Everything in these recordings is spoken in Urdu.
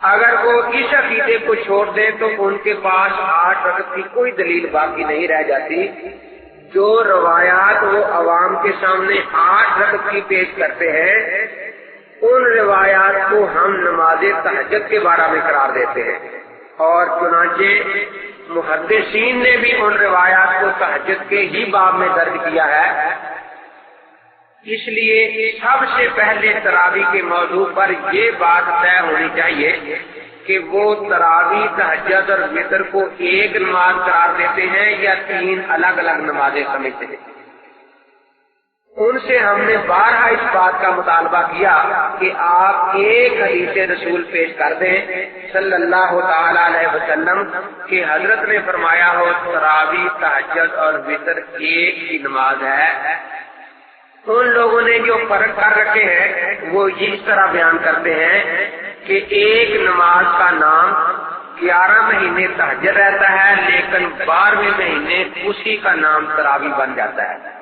اگر وہ اس عقیدے کو چھوڑ دیں تو ان کے پاس 8 رکعت کی کوئی دلیل باقی نہیں رہ جاتی۔ جو روایات وہ عوام کے سامنے 8 رکعت کی پیش کرتے ہیں، ان روایات کو ہم نماز تہجد کے بارے میں قرار دیتے ہیں، اور چنانچہ محدثین نے بھی ان روایات کو تہجد کے ہی باب میں درج کیا ہے۔ اس لیے سب سے پہلے تراویح کے موضوع پر یہ بات طے ہونی چاہیے کہ وہ تراویح، تہجد اور وتر کو ایک نماز قرار دیتے ہیں یا 3 الگ الگ نمازیں سمجھتے ہیں۔ ان سے ہم نے بارہا اس بات کا مطالبہ کیا کہ آپ ایک حدیث رسول پیش کر دیں صلی اللہ تعالی علیہ وسلم کہ حضرت نے فرمایا ہو تراویح، تہجد اور وتر ایک ہی نماز ہے۔ ان لوگوں نے جو فرق کر رکھے ہیں وہ اس طرح بیان کرتے ہیں کہ ایک نماز کا نام 11 مہینے تہجد رہتا ہے، لیکن 12ویں مہینے اسی کا نام تراویح بن جاتا ہے۔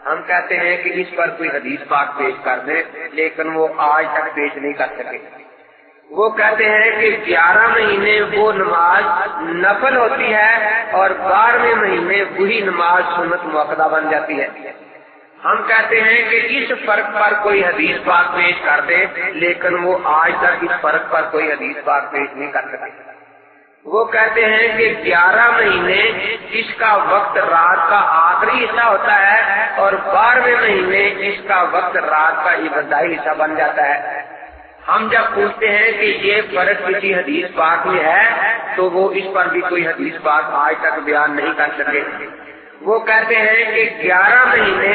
ہم کہتے ہیں کہ اس پر کوئی حدیث پاک پیش کر دیں، لیکن وہ آج تک پیش نہیں کر سکے۔ وہ کہتے ہیں کہ 11 مہینے وہ نماز نفل ہوتی ہے اور 12ویں مہینے وہی نماز سنت مؤکدہ بن جاتی ہے۔ ہم کہتے ہیں کہ اس فرق پر کوئی حدیث پاک پیش کر دے، لیکن وہ آج تک اس فرق پر کوئی حدیث پاک پیش نہیں کر سکے۔ وہ کہتے ہیں کہ 11 مہینے اس کا وقت رات کا آخری حصہ ہوتا ہے اور 12ویں مہینے اس کا وقت رات کا ابتدائی حصہ بن جاتا ہے۔ ہم جب پوچھتے ہیں کہ یہ فرق کسی حدیث پاک میں ہے تو وہ اس پر بھی کوئی حدیث پاک آج تک بیان نہیں کر سکے۔ وہ کہتے ہیں کہ 11 مہینے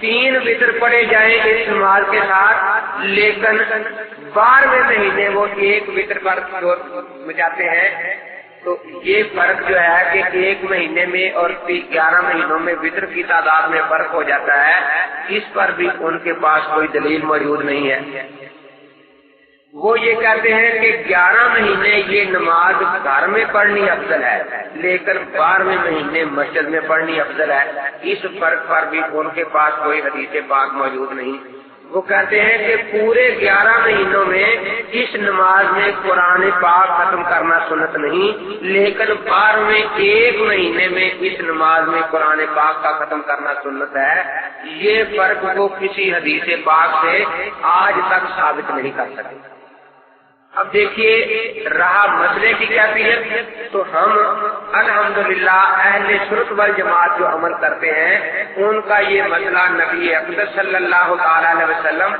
3 وتر پڑے جائیں اس نماز کے ساتھ، لیکن 12ویں مہینے وہ 1 وتر پر جاتے ہیں۔ تو یہ فرق جو ہے کہ 1 مہینے میں اور 11 مہینوں میں وتر کی تعداد میں فرق ہو جاتا ہے، اس پر بھی ان کے پاس کوئی دلیل موجود نہیں ہے۔ وہ یہ کہتے ہیں کہ 11 مہینے یہ نماز گھر میں پڑھنی افضل ہے، لیکن 12ویں مہینے مسجد میں پڑھنی افضل ہے۔ اس فرق پر بھی ان کے پاس کوئی حدیث پاک موجود نہیں۔ وہ کہتے ہیں کہ پورے 11 مہینوں میں اس نماز میں قرآن پاک ختم کرنا سنت نہیں، لیکن 12ویں 1 مہینے میں اس نماز میں قرآن پاک کا ختم کرنا سنت ہے۔ یہ فرق وہ کسی حدیث پاک سے آج تک ثابت نہیں کر سکے۔ اب دیکھیے رہا مسئلے کی کیفیت، تو ہم الحمدللہ اہل سنت والجماعت جو عمل کرتے ہیں ان کا یہ مسئلہ نبی اقدس صلی اللہ تعالی علیہ وسلم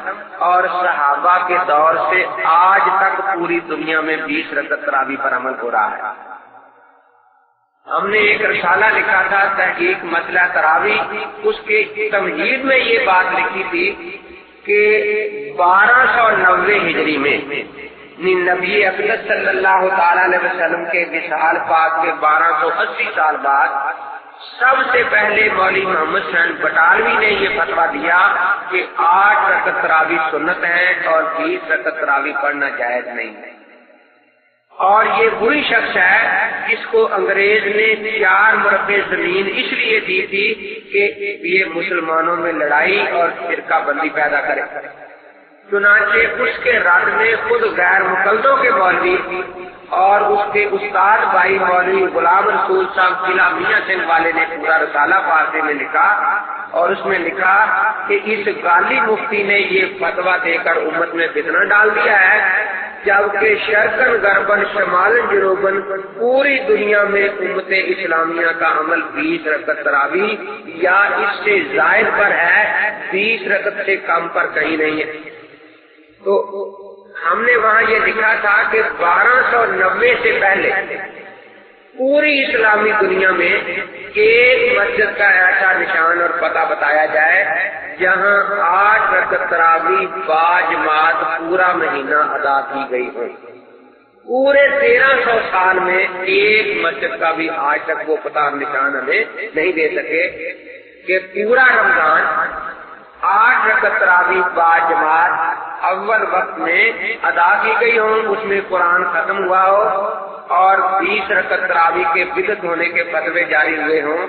اور صحابہ کے دور سے آج تک پوری دنیا میں 20 رکعت تراویح پر عمل ہو رہا ہے۔ ہم نے ایک رسالہ لکھا تھا تحقیق مسئلہ تراویح، اس کے تمہید میں یہ بات لکھی تھی کہ 1290 ہجری میں نبی اقدس صلی اللہ تعالی علیہ وسلم کے وصال پاک کے 1280 سال بعد سب سے پہلے مولوی محمد حسین بٹالوی نے یہ فتویٰ دیا کہ 8 رکعت تراویح سنت ہے اور 20 رکعت تراویح پڑھنا جائز نہیں ہے۔ اور یہ وہی شخص ہے جس کو انگریز نے 4 مربع زمین اس لیے دی تھی کہ یہ مسلمانوں میں لڑائی اور فرقہ بندی پیدا کرے۔ چنانچہ اس کے رد میں خود غیر مقلدوں کے مولوی اور اس کے استاد بھائی مولوی غلام رسول صاحب قلعہ میاں سنگھ والے نے پورا رسالہ فارسی میں لکھا، اور اس میں لکھا کہ اس غالی مفتی نے یہ فتویٰ دے کر امت میں فتنہ ڈال دیا ہے، جبکہ شرقن غربن شمالن جنوبن پوری دنیا میں امت اسلامیہ کا عمل 20 رکعت تراویح یا اس سے زائد پر ہے، 20 رکعت سے کم پر کہیں نہیں ہے۔ تو ہم نے وہاں یہ لکھا تھا کہ 1290 سے پہلے پوری اسلامی دنیا میں ایک مسجد کا ایسا نشان اور پتہ بتایا جائے جہاں 8 رکعت تراویح باجماعت پورا مہینہ ادا کی گئی ہو۔ پورے 1300 سال میں ایک مسجد کا بھی آج تک وہ پتہ اور نشان ہمیں نہیں دے سکے کہ پورا رمضان 8 رکعت تراویح باجماعت اول وقت میں ادا کی گئی ہوں، اس میں قرآن ختم ہوا ہو اور 20 رکعت تراویح کے بدعت ہونے کے فتوے جاری ہوئے ہوں۔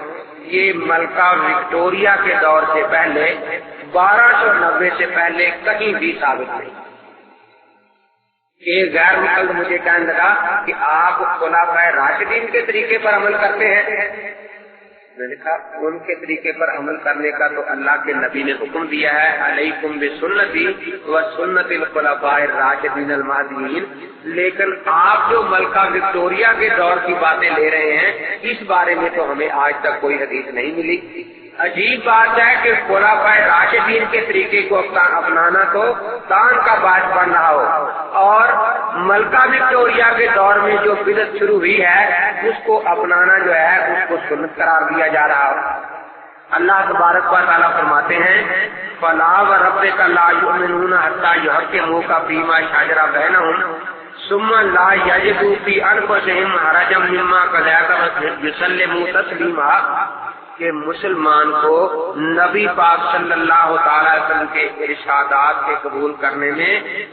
یہ ملکہ وکٹوریہ کے دور سے پہلے 1290 سے پہلے کہیں بھی ثابت نہیں۔ کہ غیر مقلد مجھے کہنے لگا کہ آپ خلفائے راشدین کے طریقے پر عمل کرتے ہیں. میں نے کہا ان کے طریقے پر عمل کرنے کا تو اللہ کے نبی نے حکم دیا ہے، علیکم بسنتی و سنت الخلفاء الراشدین المہدیین. لیکن آپ جو ملکہ وکٹوریہ کے دور کی باتیں لے رہے ہیں اس بارے میں تو ہمیں آج تک کوئی حدیث نہیں ملی. عجیب بات ہے کہ خلفائے راشدین کے طریقے کو اپنانا تو تان کا باعث بن رہا ہو، اور ملکہ وکٹوریہ کے دور میں جو بدعت شروع ہوئی ہے اس کو اپنانا جو ہے اس کو سنت قرار دیا جا رہا ہو. اللہ تبارک و تعالیٰ فرماتے ہیں فَلَا وَرَبِّكَ لَا يُؤْمِنُونَ حَتَّى يُحَكِّمُوكَ فِيمَا شَجَرَ بَيْنَهُمْ ثُمَّ لَا يَجِدُوا فِي أَنفُسِهِمْ حَرَجًا مِّمَّا قَضَيْتَ وَيُسَلِّمُوا تَسْلِيمًا کہ مسلمان کو نبی پاک صلی اللہ تعالی وسلم کے ارشادات کے قبول کرنے میں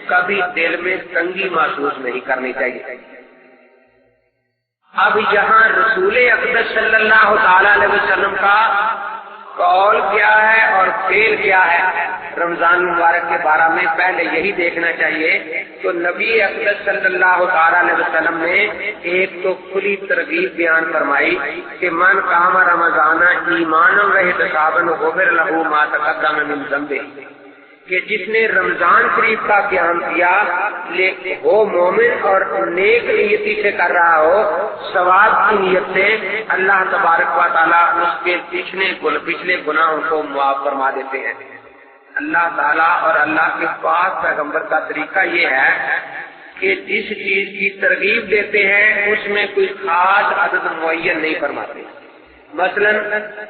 کبھی دل میں تنگی محسوس نہیں کرنی چاہیے. اب یہاں رسول اقدس صلی اللہ تعالی علیہ وسلم کا قول کیا ہے اور فعل کیا ہے رمضان مبارک کے بارے میں پہلے یہی دیکھنا چاہیے. تو نبی اقدس صلی اللہ تعالی علیہ وسلم نے ایک تو کھلی ترغیب بیان فرمائی کہ من قام رمضان ایمانا واحتسابا غفر له ما تقدم من ذنبه، کہ جس نے رمضان شریف کا قیام کیا وہ مومن اور نیک نیتی سے کر رہا ہو، ثواب کی نیت سے اللہ تبارک و تعالیٰ اس کے پچھلے گناہوں کو معاف فرما دیتے ہیں. اللہ تعالیٰ اور اللہ کے پاک پیغمبر کا طریقہ یہ ہے کہ جس چیز کی ترغیب دیتے ہیں اس میں کوئی خاص عدد معین نہیں فرماتے. مثلا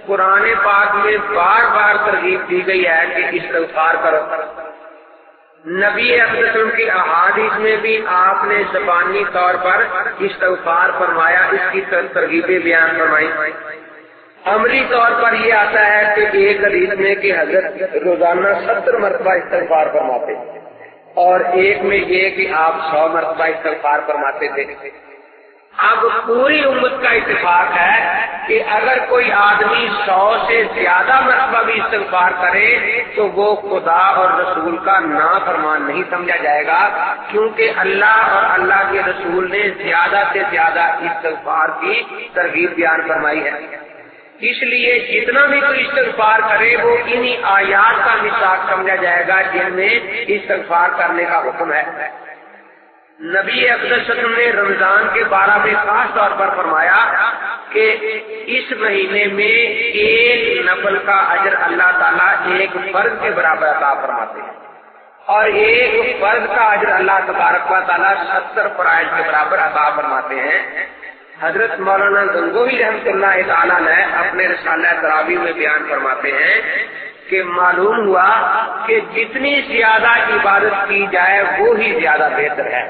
قرآن پاک میں بار بار ترغیب دی گئی ہے کہ استغفار کرو. نبی اکرم کی احادیث میں بھی آپ نے زبانی طور پر استغفار فرمایا، اس کی ترغیبیں بیان فرمائی. عملی طور پر یہ آتا ہے کہ ایک حدیث میں کہ حضرت روزانہ 70 مرتبہ استغفار فرماتے اور ایک میں یہ کہ آپ 100 مرتبہ استغفار فرماتے تھے. اب پوری امت کا اتفاق ہے کہ اگر کوئی آدمی 100 سے زیادہ مرتبہ بھی استغفار کرے تو وہ خدا اور رسول کا نافرمان نہیں سمجھا جائے گا، کیونکہ اللہ اور اللہ کے رسول نے زیادہ سے زیادہ استغفار کی ترغیب بیان فرمائی ہے. اس لیے جتنا بھی کوئی استغفار کرے وہ انہی آیات کا مصداق سمجھا جائے گا جن میں استغفار کرنے کا حکم ہے. نبی اقدس نے رمضان کے بارے میں خاص طور پر فرمایا کہ اس مہینے میں ایک نفل کا اجر اللہ تعالیٰ ایک فرض کے برابر عطا فرماتے ہیں، اور ایک فرض کا اجر اللہ تبارک و تعالیٰ 70 فرائض کے برابر عطا فرماتے ہیں. حضرت مولانا گنگوہی رحمۃ اللہ تعالیٰ نے اپنے رسالہ تراویح میں بیان فرماتے ہیں کہ معلوم ہوا کہ جتنی زیادہ عبادت کی جائے وہ ہی زیادہ بہتر ہے.